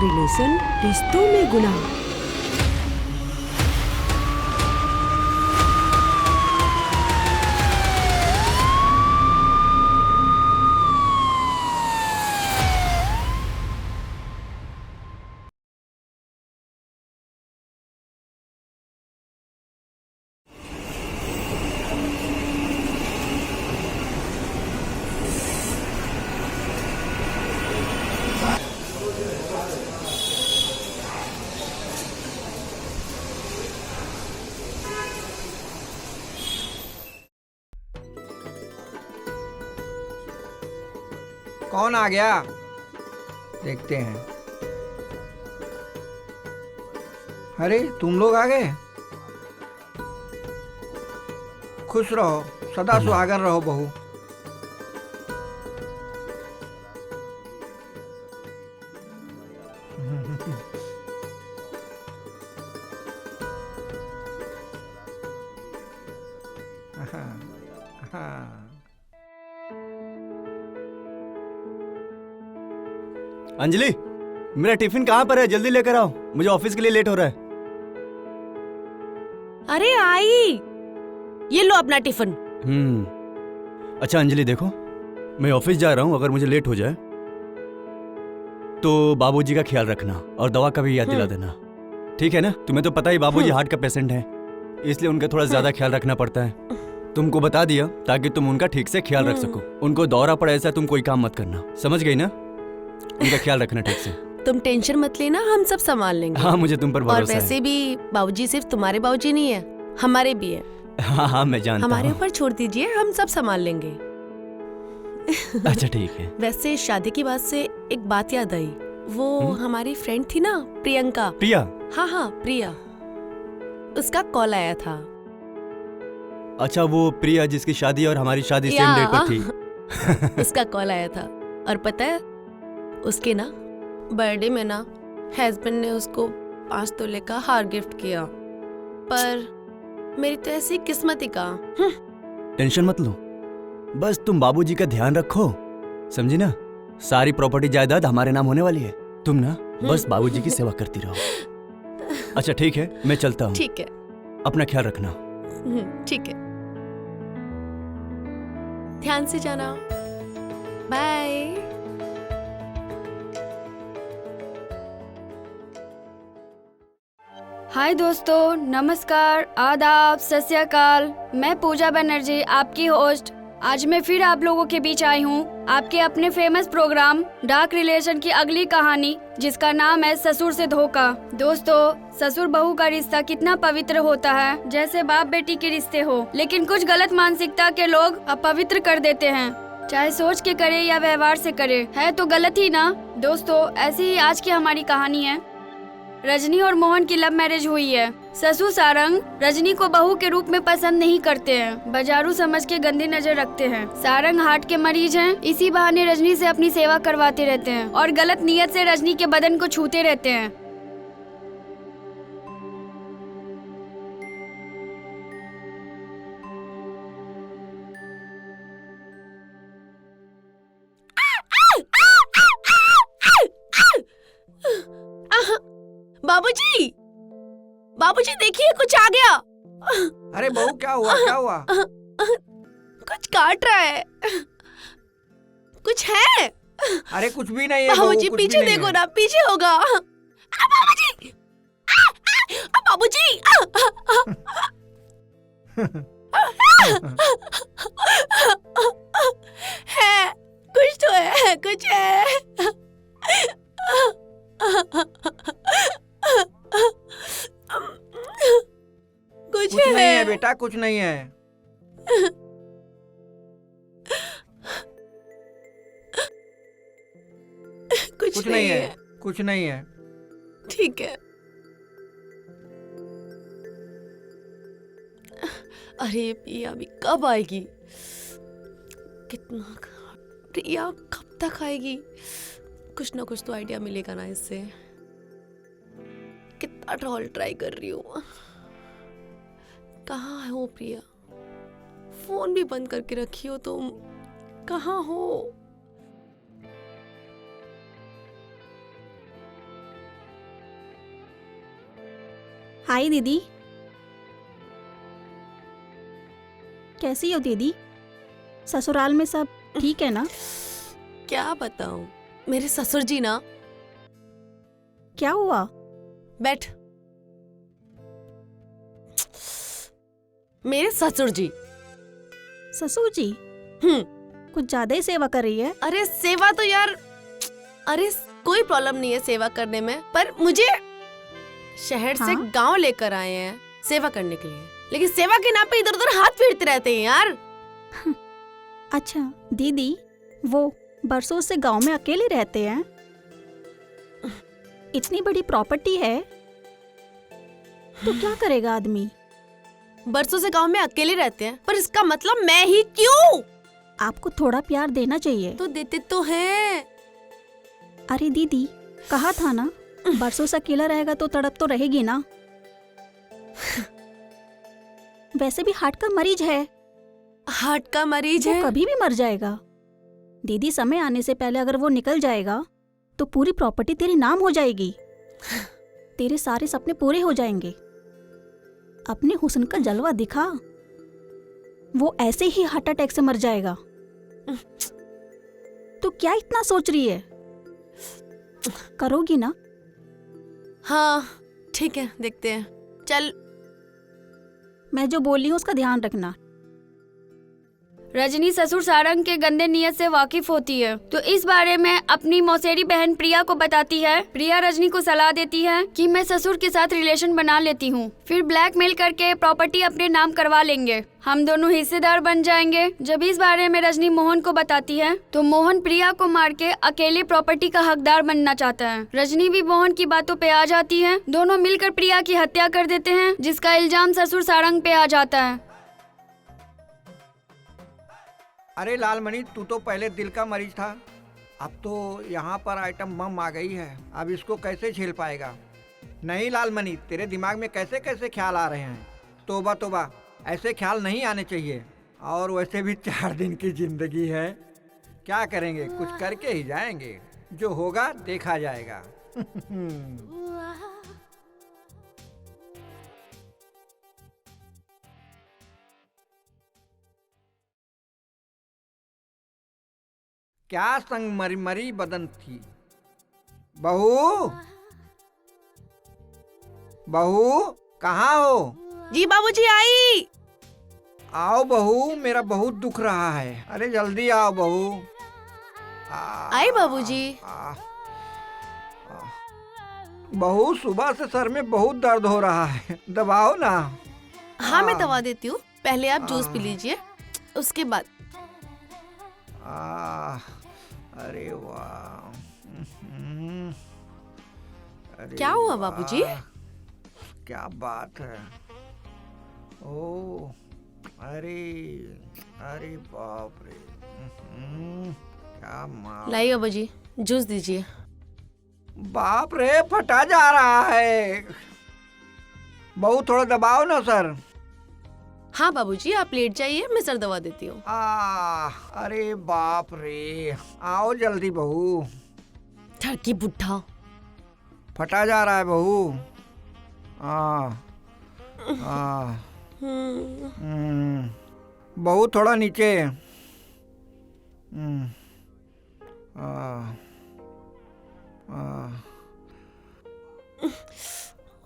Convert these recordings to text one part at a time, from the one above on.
Relation रिश्तों में गुनाह। कौन आ गया देखते हैं। अरे तुम लोग आ गए। खुश रहो, सदा सुहागन रहो बहू। अंजलि, मेरा टिफिन कहाँ पर है? जल्दी लेकर आओ, मुझे ऑफिस के लिए लेट हो रहा है। अरे आई, ये लो अपना टिफिन। अच्छा अंजलि देखो, मैं ऑफिस जा रहा हूँ, अगर मुझे लेट हो जाए तो बाबूजी का ख्याल रखना और दवा का भी याद दिला देना, ठीक है ना? तुम्हें तो पता ही बाबूजी हार्ट का पेशेंट है, इसलिए उनका थोड़ा ज्यादा ख्याल रखना पड़ता है। तुमको बता दिया ताकि तुम उनका ठीक से ख्याल रख सको। उनको दौरा पड़ा ऐसा तुम कोई काम मत करना, समझ गई ना? उनका ख्याल रखना ठीक से। तुम टेंशन मत लेना, हम सब संभाल लेंगे। हाँ मुझे तुम पर भरोसा है। और वैसे भी बाबूजी सिर्फ तुम्हारे बाबूजी नहीं है, हमारे भी है। हाँ हाँ मैं जानता हूँ। हमारे ऊपर छोड़ दीजिए, हम सब संभाल लेंगे। अच्छा ठीक है। वैसे शादी की बात से एक बात याद आई, वो हमारी फ्रेंड थी ना प्रियंका। प्रिया? हाँ हाँ प्रिया, उसका कॉल आया था। अच्छा वो प्रिया जिसकी शादी और हमारी शादी सेम डे पर थी। उसका कॉल आया था और पता है उसके ना बर्थडे में ना हस्बैंड ने उसको 5 तोले का हार गिफ्ट किया, पर मेरी तो ऐसी किस्मत ही का। टेंशन मत लो, बस तुम बाबूजी का ध्यान रखो, समझी ना? सारी प्रॉपर्टी जायदाद हमारे नाम होने वाली है, तुम ना बस बाबूजी की सेवा करती रहो। अच्छा ठीक है, मैं चलता हूँ। ठीक है, अपना ख्याल रखना। ठीक है, ध्यान से जाना। बाय। हाय दोस्तों, नमस्कार, आदाब, सत श्री अकाल। मैं पूजा बनर्जी, आपकी होस्ट। आज मैं फिर आप लोगों के बीच आई हूँ आपके अपने फेमस प्रोग्राम डार्क रिलेशन की अगली कहानी, जिसका नाम है ससुर से धोखा। दोस्तों, ससुर बहू का रिश्ता कितना पवित्र होता है, जैसे बाप बेटी के रिश्ते हो, लेकिन कुछ गलत मानसिकता के लोग अपवित्र कर देते हैं, चाहे सोच के करे या व्यवहार से करे, है तो गलत ही ना। दोस्तों, ऐसी ही आज की हमारी कहानी है। रजनी और मोहन की लव मैरिज हुई है। ससुर सारंग रजनी को बहू के रूप में पसंद नहीं करते हैं, बाजारू समझ के गंदी नजर रखते हैं। सारंग हार्ट के मरीज हैं, इसी बहाने रजनी से अपनी सेवा करवाते रहते हैं और गलत नियत से रजनी के बदन को छूते रहते हैं। बाबूजी, बाबूजी देखिए कुछ आ गया। अरे बहू क्या हुआ, क्या हुआ? कुछ काट रहा है। कुछ है? अरे कुछ भी नहीं है बाबूजी, कुछ पीछे भी नहीं देखो है। ना, पीछे होगा। बाबूजी, बाबूजी। है कुछ तो है, कुछ है। कुछ नहीं है बेटा, कुछ नहीं है। कुछ नहीं है, कुछ नहीं है। ठीक है। अरे प्रिया अभी कब आएगी? कितना प्रिया कब तक आएगी? कुछ ना कुछ तो आइडिया मिलेगा ना इससे। कितना ट्राई कर रही हूँ। कहाँ हो प्रिया? फोन भी बंद करके रखी हो तुम, कहाँ हो? आई दीदी। कैसी हो दीदी? ससुराल में सब ठीक है ना? क्या बताऊं, मेरे ससुर जी ना। क्या हुआ? बैठ। मेरे ससुर जी। ससुर जी कुछ ज्यादा ही सेवा कर रही है। अरे सेवा तो यार, अरे कोई प्रॉब्लम नहीं है सेवा करने में, पर मुझे शहर से हाँ? गांव लेकर आए हैं सेवा करने के लिए, लेकिन सेवा के नाम पे इधर उधर हाथ फेरते रहते हैं यार। अच्छा दीदी, वो बरसों से गांव में अकेले रहते हैं? इतनी बड़ी प्रॉपर्टी है तो क्या करेगा आदमी? बरसों से गांव में अकेले रहते हैं, पर इसका मतलब मैं ही क्यों? आपको थोड़ा प्यार देना चाहिए। तो देते तो हैं। अरे दीदी, कहा था ना, बरसों से अकेला रहेगा तो तड़प तो रहेगी ना। वैसे भी हार्ट का मरीज है। हार्ट का मरीज वो है? कभी भी मर जाएगा। दीदी, समय आने से पहले अगर वो निकल जाएगा तो पूरी प्रॉपर्टी तेरे नाम हो जाएगी। तेरे सारे सपने पूरे हो जाएंगे। अपने हुस्न का जलवा दिखा, वो ऐसे ही हार्ट अटैक से मर जाएगा। तो क्या इतना सोच रही है? करोगी ना? हाँ ठीक है, देखते हैं। चल। मैं जो बोली हूँ उसका ध्यान रखना। रजनी ससुर सारंग के गंदे नियत से वाकिफ होती है, तो इस बारे में अपनी मौसेरी बहन प्रिया को बताती है। प्रिया रजनी को सलाह देती है कि मैं ससुर के साथ रिलेशन बना लेती हूँ, फिर ब्लैकमेल करके प्रॉपर्टी अपने नाम करवा लेंगे, हम दोनों हिस्सेदार बन जाएंगे। जब इस बारे में रजनी मोहन को बताती है तो मोहन प्रिया को मार के अकेले प्रॉपर्टी का हकदार बनना चाहता है। रजनी भी मोहन की बातों पे आ जाती है। दोनों मिलकर प्रिया की हत्या कर देते हैं, जिसका इल्जाम ससुर सारंग पे आ जाता है। अरे लालमणि, तू तो पहले दिल का मरीज था, अब तो यहाँ पर आइटम बम आ गई है। अब इसको कैसे झेल पाएगा? नहीं लालमणि, तेरे दिमाग में कैसे कैसे ख्याल आ रहे हैं। तोबा तोबा, ऐसे ख्याल नहीं आने चाहिए। और वैसे भी 4 दिन की जिंदगी है, क्या करेंगे? कुछ करके ही जाएंगे, जो होगा देखा जाएगा। क्या संगमरमरी बदन थी। बहू, बहू कहाँ हो? जी बाबूजी आई। आओ बहू, मेरा बहुत दुख रहा है। अरे जल्दी आओ बहू। आई बाबूजी। बहू, सुबह से सर में बहुत दर्द हो रहा है, दबाओ ना। हाँ मैं दवा देती हूँ, पहले आप जूस पी लीजिए, उसके बाद। अरे वाह। अरे क्या हुआ वाह, बाबूजी? क्या बात है। ओ, अरे अरे बाप रे। क्या मार। लाइए बाबूजी, जूस दीजिए। बाप रे, फटा जा रहा है। बहू थोड़ा दबाओ ना सर। हाँ बाबूजी, आप लेट जाइए, मैं सर दवा देती हूँ। अरे बाप रे, आओ जल्दी बहू। ठरकी बुढ़ा। फटा जा रहा है बहू। बहू थोड़ा नीचे।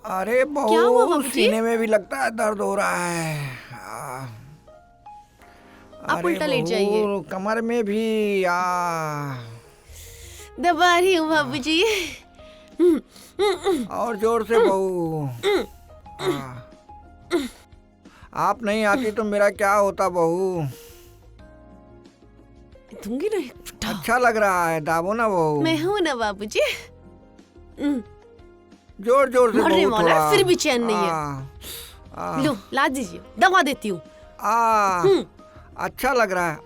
अरे क्या हुआ बहू, बाबूजी? सीने में भी लगता है दर्द हो रहा है। आप उल्टा लेट जाइए। बहू, कमर में भी। दबा रही हूँ बाबूजी। और जोर से बहू। आप नहीं आती तो मेरा क्या होता बहू। दूंगी ना एक बुढ़ा। अच्छा लग रहा है, दाबो ना बहू। मैं हूँ ना बाबूजी। जोर जोर से मरने बहू वाला है, थोड़ा। फिर भी चैन नहीं है। लो ला दीजिए, दवा देती हूँ। अच्छा लग रहा है।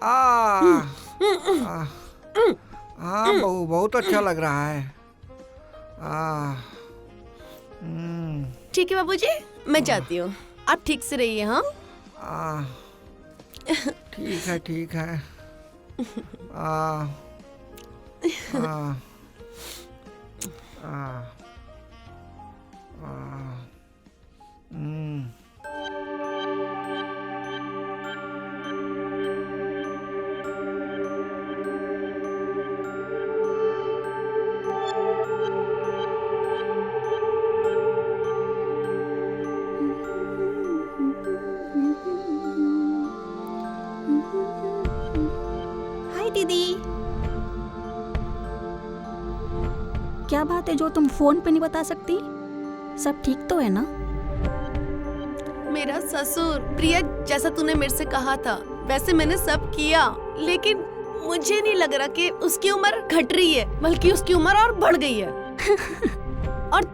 हाँ बहू, बहुत अच्छा लग रहा है। ठीक है बाबूजी, मैं जाती हूँ, आप ठीक से रहिए। हाँ ठीक है ठीक है। हम्म, हाय दीदी। क्या बात है जो तुम फोन पे नहीं बता सकती? सब ठीक तो है ना? मेरा ससुर प्रिया, जैसा तूने मेरे से कहा था वैसे मैंने सब किया, लेकिन मुझे नहीं लग रहा कि उसकी उम्र घट रही है, बल्कि उसकी उम्र और बढ़ गई है। और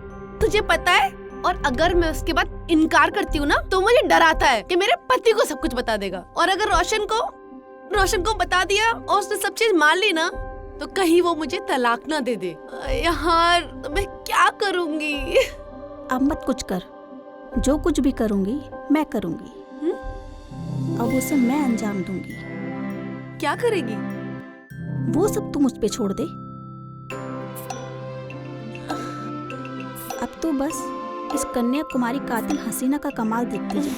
तुझे पता है, और अगर मैं उसके बाद इनकार करती हूँ ना तो मुझे डर आता है कि मेरे पति को सब कुछ बता देगा। और अगर रोशन को बता दिया और उसने सब चीज मान ली ना तो कहीं वो मुझे तलाक ना दे दे। यार तो मैं क्या करूंगी? अब मत कुछ कर, जो कुछ भी करूंगी मैं करूंगी। अब उसे मैं अंजाम दूंगी। क्या करेगी? वो सब तू मुझ पे छोड़ दे। अब तो बस इस कन्याकुमारी कातिल हसीना का कमाल देखती जा।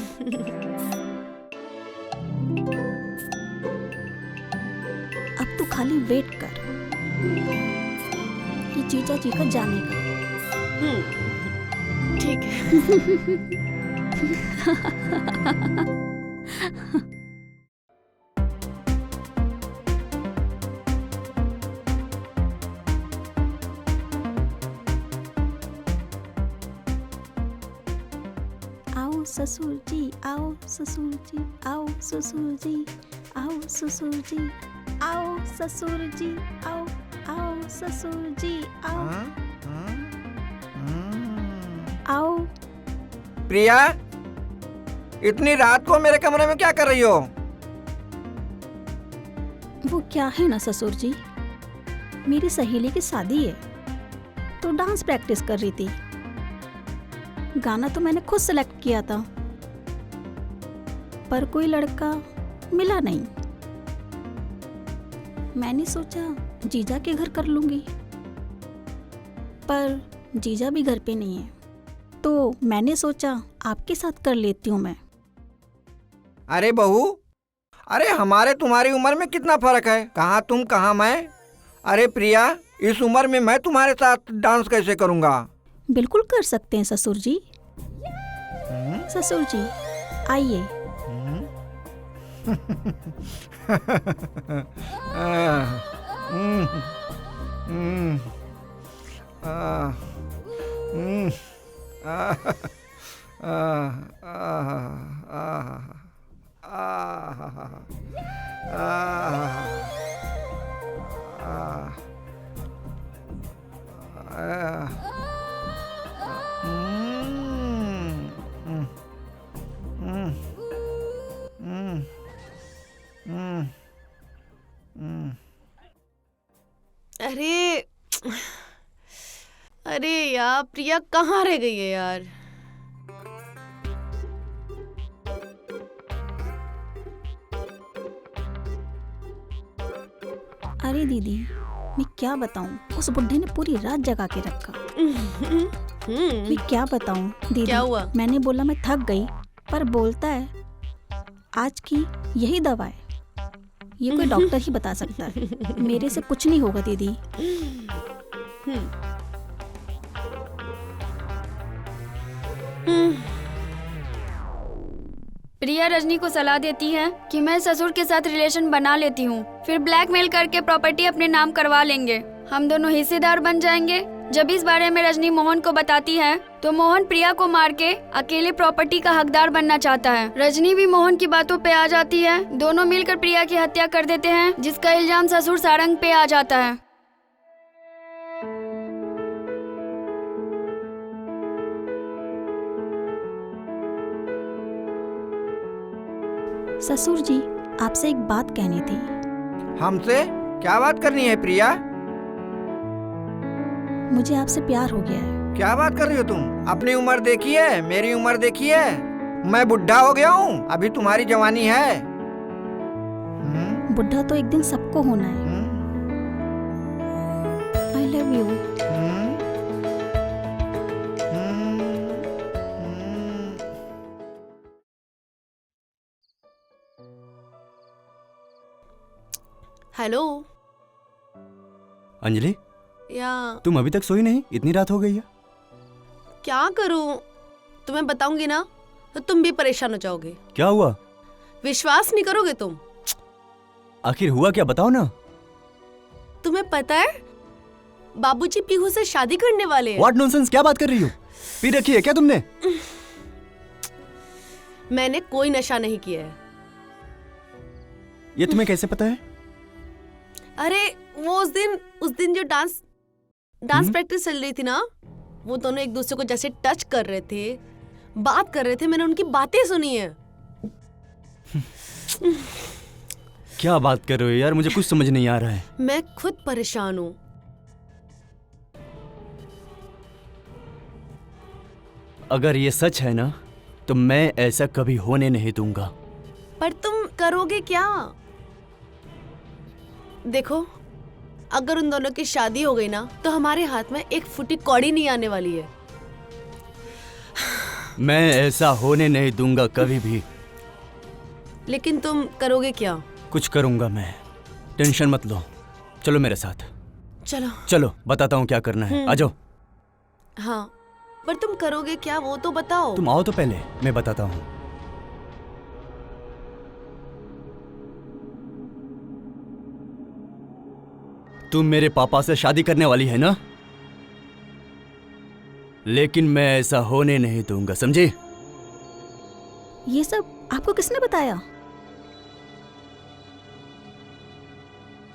अब तू खाली वेट कर कि जीजा जी का जाने का। ठीक है। आओ ससुर जी, आओ ससुर जी, आओ ससुर जी, आओ ससुर जी, आओ ससुर जी, आओ आओ ससुर जी, आओ हाँ, हाँ, आओ। प्रिया, इतनी रात को मेरे कमरे में क्या कर रही हो? वो क्या है ना ससुर जी, मेरी सहेली की शादी है तो डांस प्रैक्टिस कर रही थी। गाना तो मैंने खुद सेलेक्ट किया था पर कोई लड़का मिला नहीं। मैंने सोचा जीजा के घर कर लूंगी, पर जीजा भी घर पे नहीं है तो मैंने सोचा आपके साथ कर लेती हूँ मैं। अरे बहू, अरे हमारे तुम्हारी उम्र में कितना फर्क है, कहाँ तुम कहाँ मैं। अरे प्रिया, इस उम्र में मैं तुम्हारे साथ डांस कैसे करूँगा? बिल्कुल कर सकते हैं ससुर जी। ससुर जी आइए। अरे अरे यार, प्रिया कहाँ रह गई है यार? अरे दीदी, मैं क्या बताऊं, उस बुढ़े ने पूरी रात जगा के रखा। मैं क्या बताऊं दीदी, क्या हुआ? मैंने बोला मैं थक गई, पर बोलता है आज की यही दवा है, ये कोई डॉक्टर ही बता सकता है, मेरे से कुछ नहीं होगा दीदी। प्रिया रजनी को सलाह देती है कि मैं ससुर के साथ रिलेशन बना लेती हूँ, फिर ब्लैकमेल करके प्रॉपर्टी अपने नाम करवा लेंगे, हम दोनों हिस्सेदार बन जाएंगे। जब इस बारे में रजनी मोहन को बताती है तो मोहन प्रिया को मार के अकेले प्रॉपर्टी का हकदार बनना चाहता है। रजनी भी मोहन की बातों पे आ जाती है, दोनों मिलकर प्रिया की हत्या कर देते हैं, जिसका इल्जाम ससुर सारंग पे आ जाता है। ससुर जी, आपसे एक बात कहनी थी। हमसे क्या बात करनी है प्रिया? मुझे आपसे प्यार हो गया है। क्या बात कर रही हो तुम? अपनी उम्र देखी है, मेरी उम्र देखी है, मैं बुढ़ा हो गया हूँ, अभी तुम्हारी जवानी है। बुढ़ा तो एक दिन सबको होना है। I love you. Hello. Anjali, या तुम अभी तक सोई नहीं? इतनी रात हो गई है। क्या करूं? तुम्हें बताऊंगी ना तो तुम भी परेशान हो जाओगे। क्या हुआ? विश्वास नहीं करोगे तुम। आखिर हुआ क्या, बताओ ना। तुम्हें पता है बाबूजी पीहू से शादी करने वाले हैं। व्हाट नॉनसेंस, क्या बात कर रही हो? पी रखी है क्या तुमने? मैंने कोई नशा नहीं किया है। ये तुम्हें कैसे पता है? अरे वो उस दिन जो डांस प्रैक्टिस चल रही थी ना, वो दोनों एक दूसरे को जैसे टच कर रहे थे, बात कर रहे थे, मैंने उनकी बातें सुनी है। क्या बात कर रहे हो यार, मुझे कुछ समझ नहीं आ रहा है। मैं खुद परेशान हूँ। अगर ये सच है ना तो मैं ऐसा कभी होने नहीं दूंगा। पर तुम करोगे क्या? देखो, अगर उन दोनों की शादी हो गई ना तो हमारे हाथ में एक फुटी कौड़ी नहीं आने वाली है। मैं ऐसा होने नहीं दूंगा कभी भी। लेकिन तुम करोगे क्या? कुछ करूंगा मैं, टेंशन मत लो। चलो मेरे साथ। चलो। चलो बताता हूँ क्या करना है, आ जाओ। हाँ, पर तुम करोगे क्या वो तो बताओ। तुम आओ तो पहले, मैं बताता हूँ। तुम मेरे पापा से शादी करने वाली है ना, लेकिन मैं ऐसा होने नहीं दूंगा, समझी? ये सब आपको किसने बताया?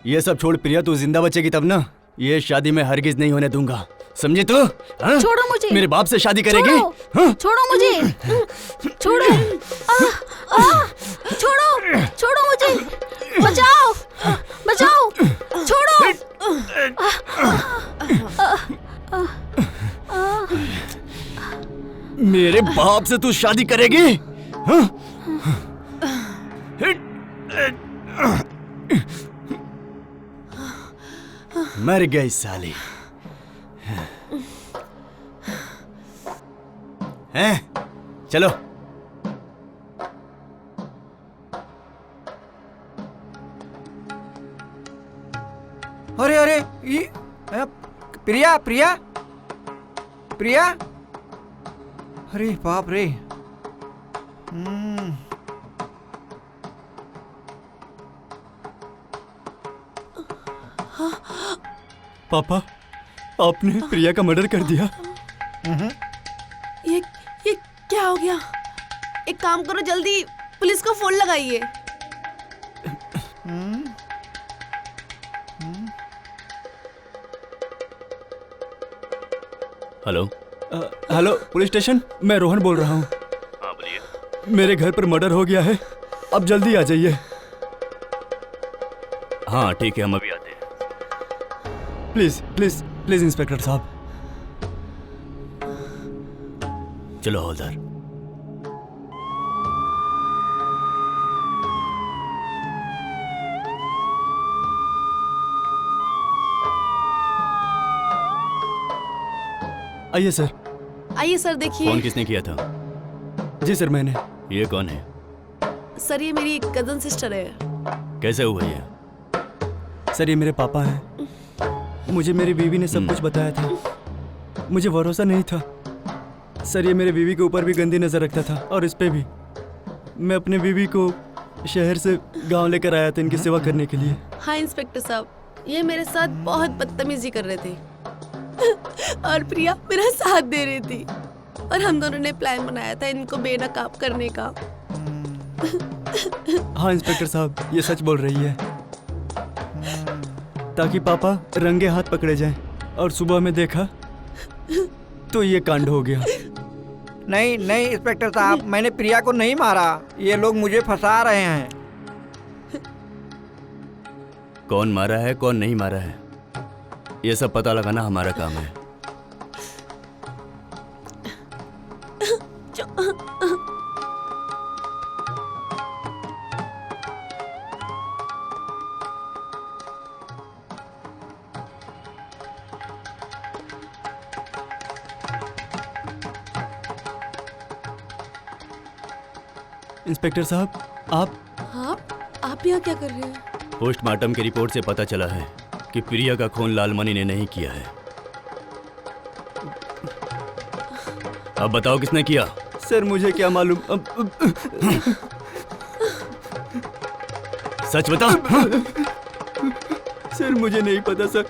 ये सब छोड़ प्रिया, तू जिंदा बचेगी तब ना। ये शादी मैं हरगिज नहीं होने दूंगा, समझी तू? हाँ? छोड़ो मुझे। मेरे बाप से शादी करेगी? छोड़ो, हाँ? छोड़ो मुझे। छोड़ो। छोड़ो, छोड़ो मुझे। बचाओ, बचाओ। छोड़ो। मेरे बाप से तू शादी करेगी? हाँ? मर गई साली। हैं? चलो। अरे अरे ये प्रिया प्रिया प्रिया, अरे बाप रे। पापा, आपने प्रिया का मर्डर कर दिया। ये क्या हो गया? एक काम करो, जल्दी पुलिस को फोन लगाइए। हेलो। हेलो पुलिस स्टेशन, मैं रोहन बोल रहा हूँ। हाँ बोलिए। मेरे घर पर मर्डर हो गया है, अब जल्दी आ जाइए। हाँ ठीक है, हम अभी आते हैं। प्लीज प्लीज प्लीज इंस्पेक्टर साहब। चलो हवलदार। आइए सर। आइए सर, देखिए। फोन किसने किया था? जी सर, मैंने। ये कौन है? सर, ये मेरी कजन सिस्टर है। कैसे हुआ ये? सर, ये मेरे पापा हैं। मुझे मेरी बीवी ने सब कुछ बताया था। मुझे भरोसा नहीं था। सर, ये मेरे बीवी के ऊपर भी गंदी नजर रखता था और इस पे भी। मैं अपने बीवी को शहर से गांव लेकर आया था इनकी सेवा करने के लिए। हाँ इंस्पेक्टर साहब, ये मेरे साथ बहुत बदतमीजी कर रहे थे और प्रिया मेरा साथ दे रही थी, और हम दोनों ने प्लान बनाया था इनको बेनकाब करने का। हाँ इंस्पेक्टर साहब, ये सच बोल रही है, ताकि पापा रंगे हाथ पकड़े जाएं। और सुबह में देखा तो ये कांड हो गया। नहीं नहीं इंस्पेक्टर साहब, मैंने प्रिया को नहीं मारा, ये लोग मुझे फंसा रहे हैं। कौन मारा है कौन नहीं मारा है, ये सब पता लगाना हमारा काम है। इंस्पेक्टर साहब, हाँ, आप यहाँ क्या कर रहे हैं? पोस्टमार्टम की रिपोर्ट से पता चला है कि प्रिया का खून लालमणि ने नहीं किया है। अब बताओ किसने किया? सर मुझे क्या मालूम। सच बता। सर मुझे नहीं पता सर।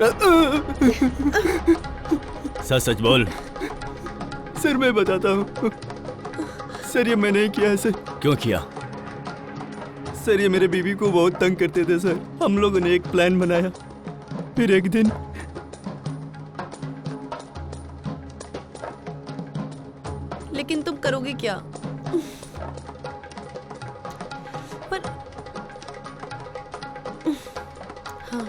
सच सच बोल। सर मैं बताता हूँ। सर ये मैंने ही किया है सर। क्यों किया? सर ये मेरे बीवी को बहुत तंग करते थे सर। हम लोगों ने एक प्लान बनाया, फिर एक दिन लेकिन तुम करोगे क्या? पर हाँ,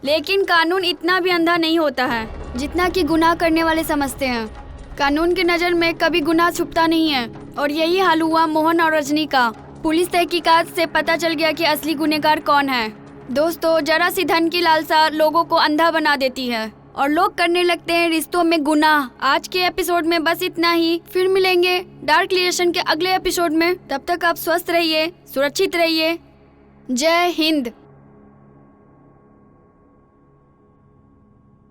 लेकिन कानून इतना भी अंधा नहीं होता है जितना कि गुनाह करने वाले समझते हैं। कानून की नज़र में कभी गुनाह छुपता नहीं है, और यही हाल हुआ मोहन और रजनी का। पुलिस तहकीकात से पता चल गया कि असली गुनहगार कौन है। दोस्तों, जरा सी धन की लालसा लोगों को अंधा बना देती है और लोग करने लगते हैं रिश्तों में गुनाह। आज के एपिसोड में बस इतना ही। फिर मिलेंगे डार्क रिलेशन के अगले एपिसोड में। तब तक आप स्वस्थ रहिए, सुरक्षित रहिए। जय हिंद।